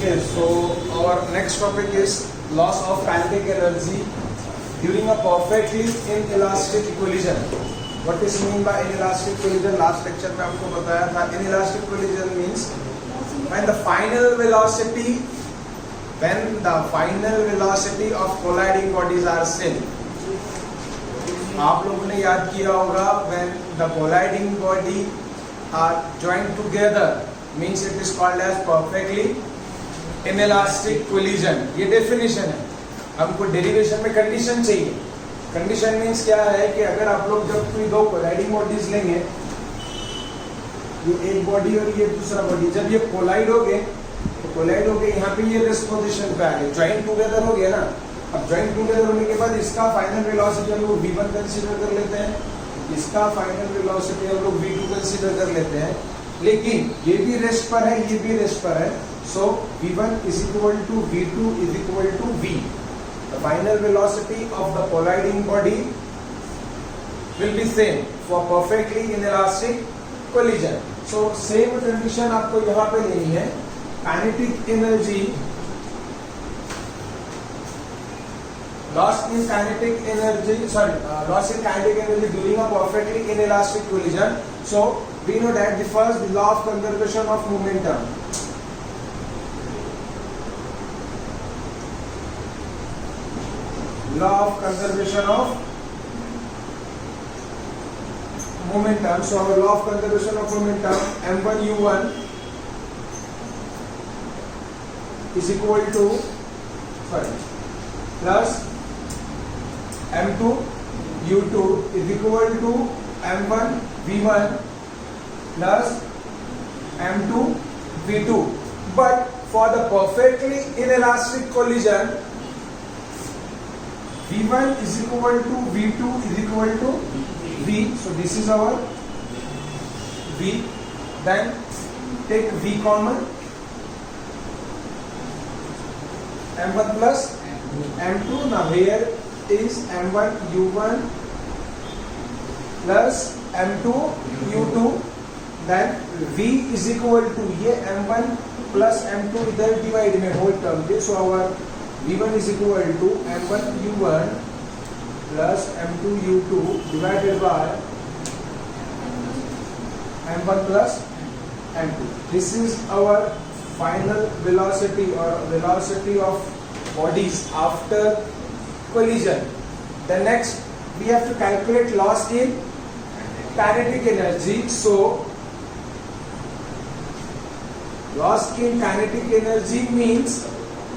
Okay, so our next topic is loss of kinetic energy during a perfectly inelastic collision. What is mean by inelastic collision? Last lecture में आपको बताया था. Inelastic collision means when the final velocity of colliding bodies are same. आप लोगों ने याद किया होगा when the colliding body are joined together means it is called as perfectly inelastic collision. ये डेफिनेशन है. हमको डेरिवेशन में कंडीशन चाहिए. कंडीशन मीन्स क्या है कि अगर आप लोग जब कोई दो कोलाइडिंग बॉडीज लेंगे, ये एक बॉडी और ये दूसरा बॉडी, जब ये कोलाइड हो गए तो कोलाइड हो गए यहाँ पे ये रेस्ट पोजीशन पे आ गए, ज्वाइंट टुगेदर हो गया ना. अब ज्वाइंट टुगेदर होने के बाद इसका फाइनल वेलोसिटी हम लोग v1 कंसीडर कर लेते हैं, इसका फाइनल वेलोसिटी हम लोग v2 कंसीडर कर लेते हैं. लेकिन ये भी रेस्ट पर है, ये भी रेस्ट पर है. So v1 is equal to v2 is equal to v. The final velocity of the colliding body will be same for perfectly inelastic collision. So same condition आपको यहाँ पे लेनी है. Kinetic energy loss in kinetic energy during a perfectly inelastic collision. So we know that the first law of conservation of momentum. Law of conservation of momentum. So our law of conservation of momentum m1 u1 is equal to plus m2 u2 is equal to m1 v1 plus m2 v2. But for the perfectly inelastic collision, v1 is equal to v2 is equal to v. So this is our v. Then take v common, m1 plus m2. Now here is m1 u1 plus m2 u2. Then v is equal to ये m1 plus m2 इधर divide में whole term के. So our v1 is equal to m1 u1 plus m2 u2 divided by m1 plus m2. This is our final velocity or velocity of bodies after collision. The next we have to calculate loss in kinetic energy. So loss in kinetic energy means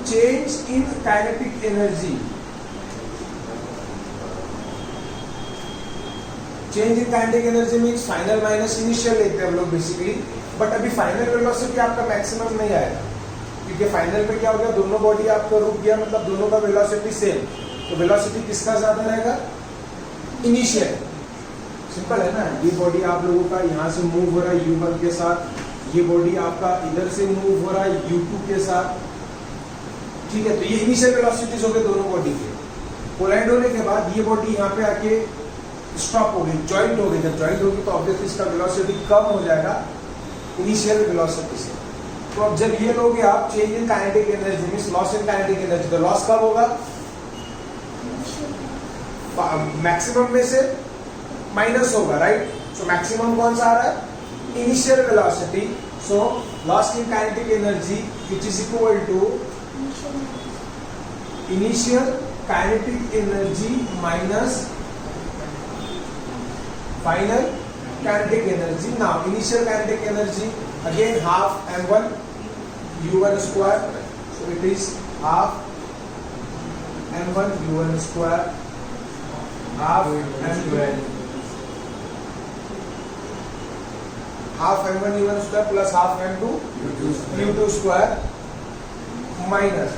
change in kinetic energy. Change in kinetic energy means final minus initial लेते हैं हम लोग basically. But अभी final velocity आपका maximum नहीं आएगा, क्योंकि final पे क्या हो गया, दोनों बॉडी आपका रुक गया, मतलब दोनों का वेलोसिटी सेम. तो वेलोसिटी किसका ज्यादा रहेगा? इनिशियल. सिंपल है ना. ये बॉडी आप लोगों का यहाँ से मूव हो रहा है u1 के साथ, ये बॉडी आपका इधर से मूव हो रहा है u2 के साथ. ठीक है, तो ये इनिशियल वेलोसिटीज हो गए दोनों बॉडी के. कोलाइड होने के बाद ये बॉडी यहाँ पे आके स्टॉप हो गई, जॉइंट हो गई. जब जॉइंट होगी तो ऑब्वियसली इसका वेलोसिटी कम हो जाएगा इनिशियल वेलोसिटी से. तो अब जब ये लोगे आप change in kinetic energy means loss in kinetic energy, तो लॉस कब होगा? मैक्सिमम में से माइनस होगा, राइट. सो मैक्सिमम कौन सा आ रहा है? Initial velocity. So loss in kinetic energy which is equal to initial kinetic energy minus final kinetic energy. Now initial kinetic energy again half m1 u1 square. So it is half m1 u1 square half m2 u1 square plus half m2 u2 square minus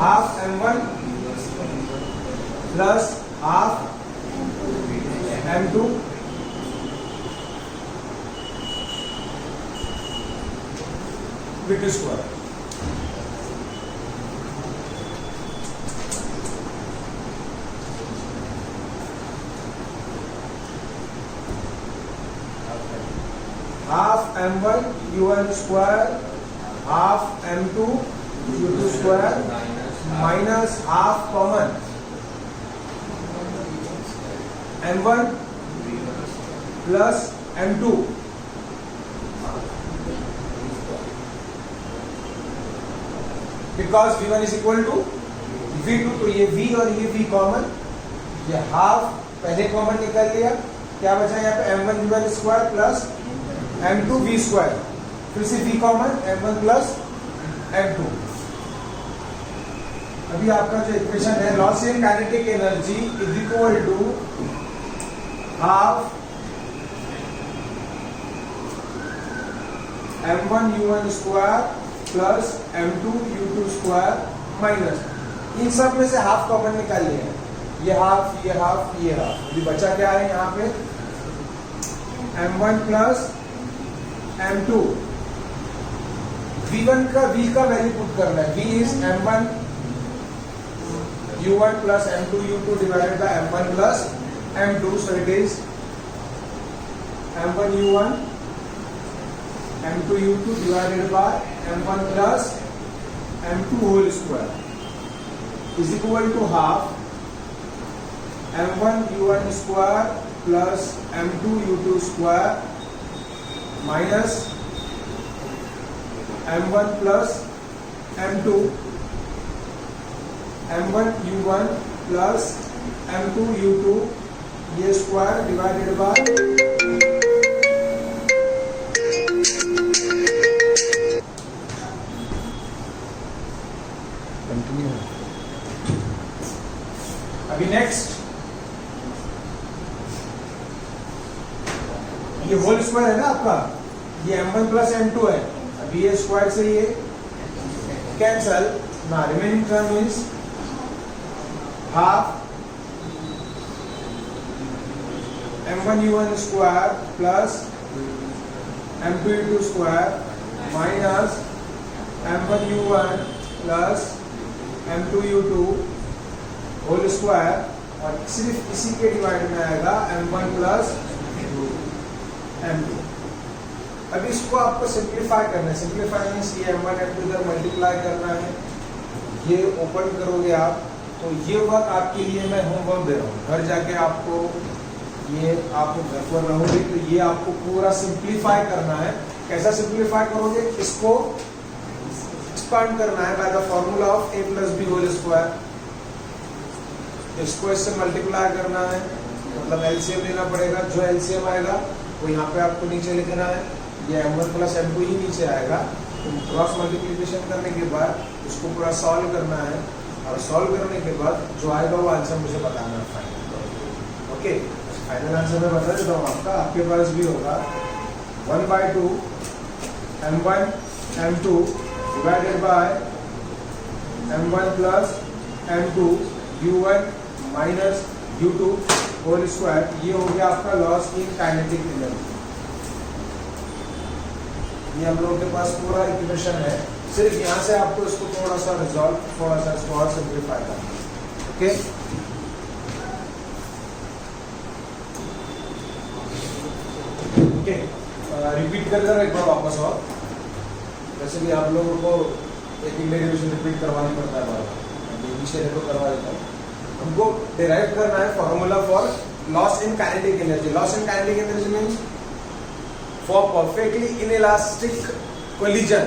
half m1 plus half m2 v2 square. Half m1 u1 square half m2 u2 square minus half common m1 plus m2 because v1 is equal to v2, तो ये v और ये v common, ये half पहले common निकाल लिया, क्या बचा यहाँ पे m1 v1 square plus m2 v square, फिर से v common m1 plus m2। अभी आपका जो इक्वेशन है loss in kinetic energy is equal to half m1 u1 square plus m2 u2 square minus, इन सब में से हाफ कॉमन निकाल लिया, ये हाफ ये हाफ ये हाफ, अभी बचा क्या है यहाँ पे m1 प्लस m2, v1 का v का वैल्यू पुट करना है, v is m1 u1 plus m2 u2 divided by m1 plus m2, so it is m1 u1 m2 u2 divided by m1 plus m2 whole square is equal to half m1 u1 square plus m2 u2 square minus m1 plus m2 m1 u1 plus m2 u2 ये square divided bye अभी next ये whole square है ना आपका, ये m1 plus m2 है, अभी ये स्क्वायर से ये कैंसल ना, remaining term means half m1 u1 square plus m2 u2 square minus m1 u1 plus m2 u2 whole square, और सिर्फ इसी के डिवाइड में आएगा m1 प्लस m2। अभी इसको आपको सिंप्लीफाई करना है, सिंप्लीफाई मीन्स ये m1 m2 इधर मल्टीप्लाई करना है, ये ओपन करोगे आप, तो ये वर्क आपके लिए मैं होमवर्क दे रहा हूँ, घर जाके आपको ये आपको घर पर रहोगे तो ये आपको पूरा सिंप्लीफाई करना है। कैसा सिंप्लीफाई करोगे, इसको एक्सपांड करना है by the formula of a plus B whole square, इसको इससे मल्टीप्लाई करना है, मतलब एलसीएम लेना पड़ेगा, जो एलसीएम आएगा वो यहाँ पे आपको नीचे लिखना है, ये m1 प्लस m2 ही नीचे आएगा, तो क्रॉस मल्टीप्लिकेशन करने के बाद उसको पूरा सॉल्व करना है, और सॉल्व करने के बाद जो आएगा वो आंसर मुझे बताना है फाइनल। ओके, फाइनल आंसर मैं बता देता हूँ आपका, आपके पास भी होगा 1/2 m1 m2 divided by m1 plus m2 u1 minus u2 whole square, ये हो गया आपका लॉस इन काइनेटिक एनर्जी। ये हम लोगों के पास पूरा इक्वेशन है, सिर्फ यहाँ से आपको इसको थोड़ा सा रिजॉल्व, थोड़ा सा इसको और सिंप्लीफाई करना है। ओके, रिपीट कर एक बार वापस, और वैसे भी आप लोगों को एक डेरिवेशन रिपीट करवानी पड़ता है बार-बार, विषय को करवा देता हूँ। हमको डिराइव करना है formula for loss in kinetic energy. Loss in kinetic energy means for perfectly inelastic collision.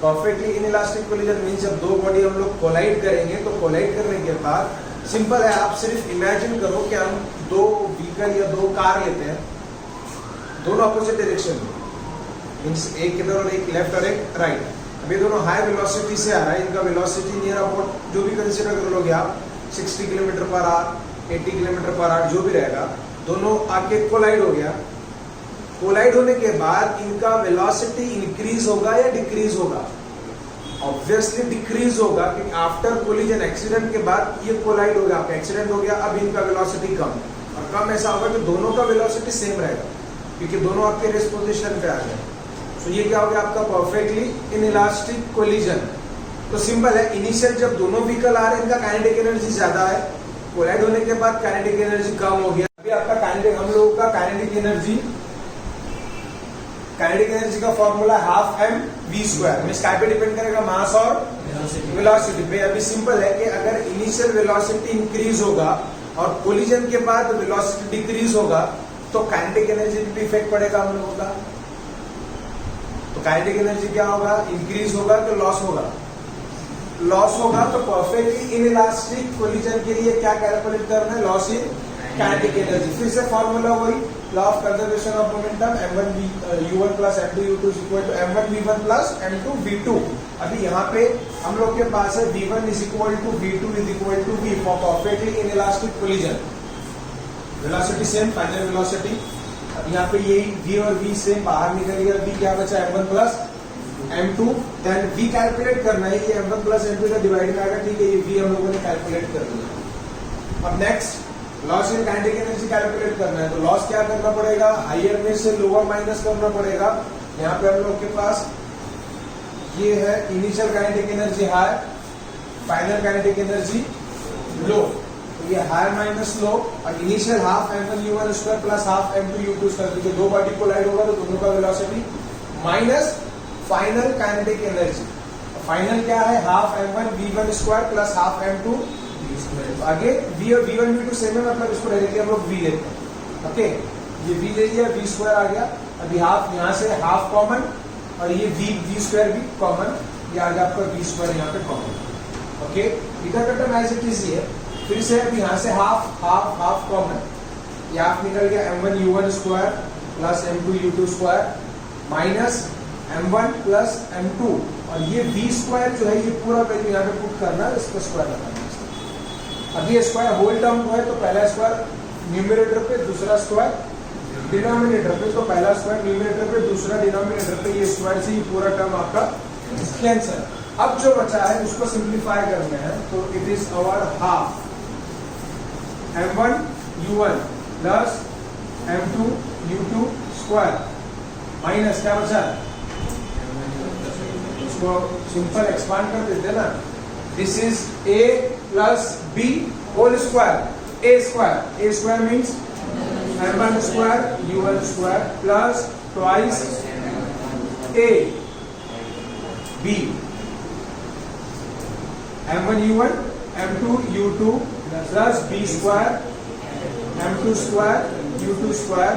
Perfectly inelastic collision means जब दो बॉडी हम लोग कोलाइड करेंगे, तो कोलाइड करने के बाद सिंपल है, आप सिर्फ इमेजिन करो कि हम दो व्हीकल या दो कार लेते हैं, दोनों अपोजिट डायरेक्शन में, मीन्स एक इधर और एक लेफ्ट और एक राइट। अभी दोनों हाई वेलोसिटी से आ रहा है, इनका वेलोसिटी नियर अबाउट जो भी कंसिडर कर लोगे आप 60 kilometre per hour, 80 kilometre per hour, जो भी रहेगा, दोनों आके कोलाइड हो गया। कोलाइड होने के बाद इनका वेलोसिटी इंक्रीज होगा या डिक्रीज होगा? ऑब्वियसली डिक्रीज होगा, क्योंकि आफ्टर कोलिजन एक्सीडेंट के बाद ये कोलाइड हो गया, आपका एक्सीडेंट हो गया, अब इनका वेलोसिटी कम, और कम ऐसा होगा कि दोनों का वेलोसिटी सेम रहेगा, क्योंकि दोनों आपके रेस्ट पोजीशन पे आ गए। तो ये क्या हो गया आपका परफेक्टली इनइलास्टिक कोलिजन। तो सिंपल है, इनिशियल जब दोनों व्हीकल आ रहे हैं इनका काइनेटिक एनर्जी ज्यादा है, कोलाइड होने के बाद काइनेटिक एनर्जी कम हो गया। अभी आपका काइनेटिक, हम लोगों का काइनेटिक काइनेटिक एनर्जी का formula half M V square, means काय पे डिपेंड करेगा, मास और वेलोसिटी पे। अभी सिंपल है कि अगर इनिशियल वेलोसिटी इंक्रीज होगा और कोलिजन के बाद वेलोसिटी डिक्रीज होगा तो काइनेटिक एनर्जी पे भी इफेक्ट पड़ेगा हम लोगों का। तो काइनेटिक एनर्जी क्या होगा, इंक्रीज होगा तो लॉस होगा, लॉस होगा तो परफेक्टली इनइलास्टिक कोलिजन के लिए क्या कैलकुलेट करना है, लॉस इन काइनेटिक एनर्जी। फिर से फॉर्मूला वही, law of conservation of momentum m1 u1 plus m2 u2 is equal to m1 v1 plus m2 v2। अभी यहाँ पे हम लोग के पास है v1 is equal to v2 is equal to v for perfectly inelastic collision. Velocity same, final velocity. अब यहाँ पे यही v और v सेम, बाहर निकल गया, v क्या बचा m1 plus m2, then v calculate करना है, ये m1 प्लस m2 का डिवाइड में आएगा, ठीक है, ये v हम लोगों ने कैलकुलेट कर दिया। अब next loss in kinetic energy calculate करना है, तो लॉस क्या करना पड़ेगा, हायर में से लोअर माइनस करना पड़ेगा। यहाँ पे हम लोग के पास ये है initial kinetic energy high, final kinetic energy low, तो ये हायर माइनस लो, और initial half m1 u1 square plus half m2 u2 square, क्योंकि दो बॉडी कोलाइड होगा तो दोनों का velocity, minus final kinetic energy. Final क्या है, half m1 v1 square plus half m2 आगे v और v1 v2 सेम है, मतलब इसको डायरेक्टली हम लोग v लेते हैं। ओके, ये v ले लिया, v स्क्वायर आ गया। अभी हाफ यहाँ से हाफ कॉमन, और ये v स्क्वायर भी कॉमन, ये आ गया आपका v स्क्वायर यहाँ पे कॉमन। ओके, इधर का टर्म ऐसे इजी है। फिर से अब यहाँ से हाफ हाफ हाफ कॉमन, ये हाफ निकल गया m1 u1 square plus m2 u2 square minus m1 plus m2, और ये v स्क्वायर जो है ये पूरा वैल्यू यहाँ पे पुट करना है, इसको स्क्वायर लगाना है। अब ये स्क्वायर होल टर्म को है, तो पहला स्क्वायर न्यूमरेटर पे, दूसरा स्क्वायर डिनोमिनेटर पे, तो पहला स्क्वायर न्यूमरेटर पे, दूसरा डिनोमिनेटर पे, ये स्क्वायर से ये पूरा टर्म आपका कैंसिल। अब जो बचा है उसको सिंप्लीफाई करना है, तो it is our half m1 u1 plus m2 u2 square minus क्या बचा, इसको सिंपल एक्सपांड कर देते ना, this is a plus b whole square, a square means m1 square u1 square plus twice a b, m1 u1 m2 u2 plus b square m2 square u2 square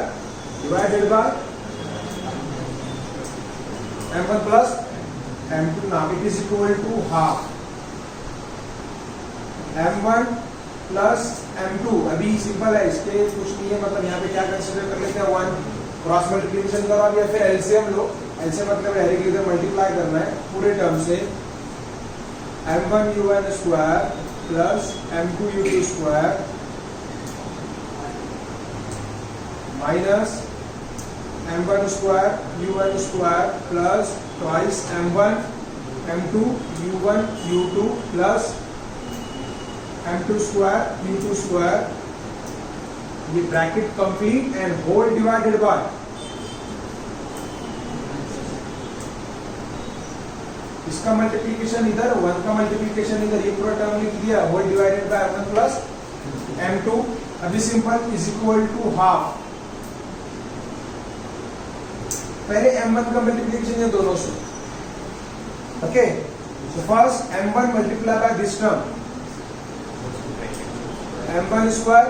divided by m1 plus m2, now it is equal to half m1 plus m2। अभी simple है, इसके कुछ नहीं है, मतलब यहाँ पे क्या कंसीडर कर लेते हैं, 1 क्रॉस मल्टीप्लिकेशन करो आप, या फिर एलसीएम लो। एलसीएम मतलब डायरेक्टली इधर मल्टीप्लाई करना है पूरे टर्म से, m1 u1 square plus m2 u2 square minus m1 square u1 square plus twice m1 m2 u1 u2 plus m2 square u2 square, ये bracket complete and whole divided by इसका multiplication इधर, 1 का multiplication इधर, ये पूरा term लिख दिया, whole divided by m1 plus m2। अभी simple is equal to half, पहले m1 का मल्टीप्लिकेशन ये दोनों से। Okay, so first m1 multiply by this term m1 square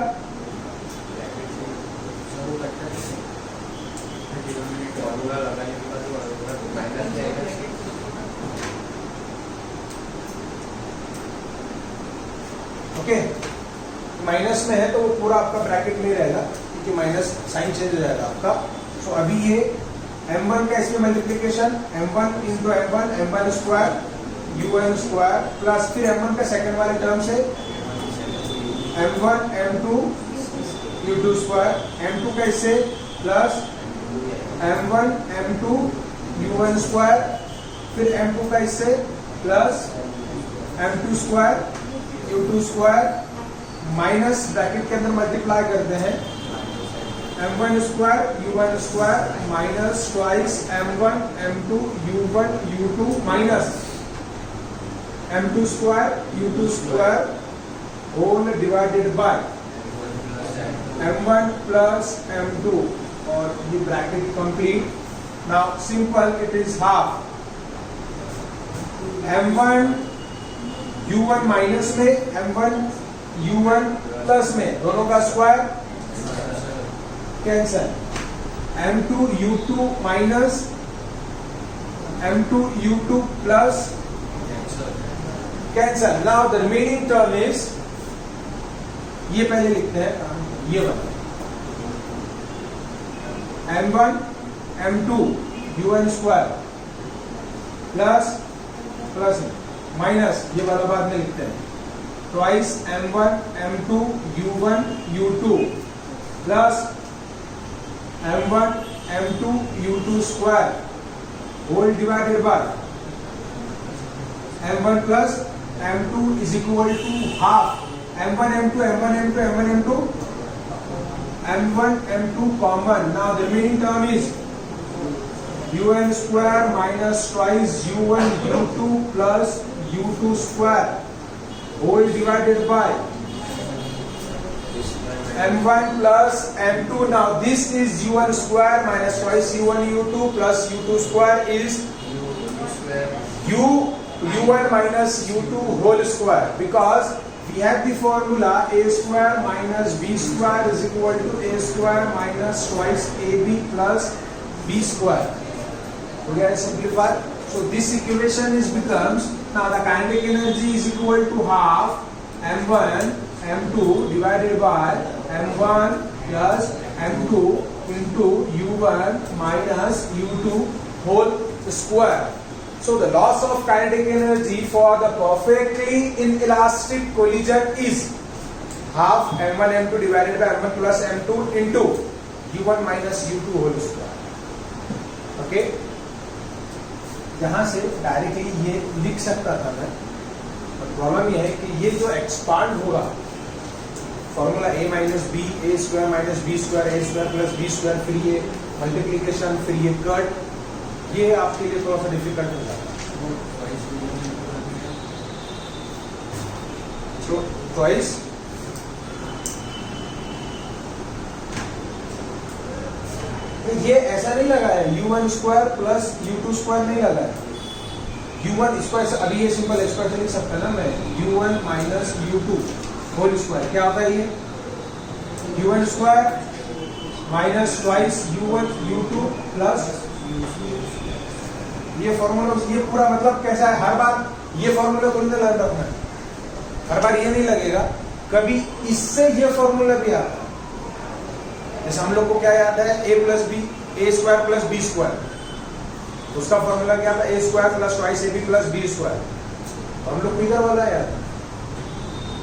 okay, minus में है तो वो पूरा आपका ब्रैकेट में रहेगा, क्योंकि माइनस साइन चेंज हो जाएगा आपका। सो अभी ये m1 का इसमें multiplication m1 into m1 square u1 square plus फिर m1 का सेकंड वाले टर्म से m1 m2 u2 square, m2 का इससे plus m1 m2 u1 square, फिर m2 का इससे plus m2 square u2 square minus bracket के अंदर मल्टीप्लाई करते हैं m1 square u1 square minus twice m1 m2 u1 u2 minus m2 square u2 square whole divided by m1 plus m2, और ये bracket complete now simple, it is half m1 u1 minus में m1 u1 plus में, दोनों का square cancel, m2 u2 minus m2 u2 plus cancel. Now the remaining term is, ये पहले लिखते हैं, ये वाला m1 m2 u1 square plus plus minus, ये वाला बाद में लिखते हैं, twice m1 m2 u1 u2 plus m1 m2 u2 square whole divided by m1 plus m2 is equal to half m1 m2 m1 m2 m1 m2 m1 m2 common. Now the remaining term is un square minus twice u1 u2 plus u2 square whole divided by m1 plus m2. Now this is u1 square minus twice u1 u2 plus u2 square is u1 minus u2 whole square, because we have the formula a square minus b square is equal to a square minus twice ab plus b square. We are simplified. So this equation is becomes, now the kinetic energy is equal to half m1 m2 divided by m1 plus m2 into u1 minus u2 whole square. So the loss of kinetic energy for the perfectly inelastic collision is half m1 m2 divided by m1 plus m2 into u1 minus u2 whole square. Okay. यहाँ से directly ये लिख सकता था मैं, पर problem ये है कि ये जो एक्सपांड होगा formula a minus B A square minus B square A square plus B square, फिर ये मल्टीप्लीकेशन, फिर ये कट, ये आपके लिए थोड़ा सा डिफिकल्ट हो जाता है. सो ट्वाइस ये ऐसा नहीं लगा है, u1 square plus u2 square नहीं लगा है, u1 स्क्वायर, अभी ये सिंपल स्क्वायर से लिख सकता ना मैं, u1 minus u2 whole square. क्या होता है ये, u1 square minus twice u1 u2 plus, ये फॉर्मूला, ये पूरा मतलब कैसा है, हर बार ये फॉर्मूला को नहीं लर्न रखना है, हर बार ये नहीं लगेगा, कभी इससे ये फॉर्मूला भी आता है. जैसे हम लोग को क्या याद है, a plus B, A square plus B square, उसका फॉर्मूला क्या था, A square plus twice A B plus B square. हम लोग को इधर वाला याद है,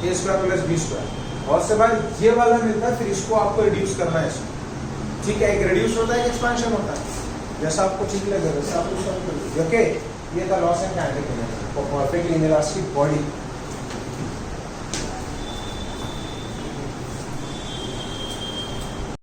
A square plus B square, और से बाद ये वाला मिलता है, फिर इसको आपको रिड्यूस करना है इसमें. ठीक है, एक रिड्यूस होता है, एक एक्सपेंशन होता है, जैसा आपको ठीक लगे वैसा आप. ओके, ये था loss and kinetic energy for perfectly inelastic body.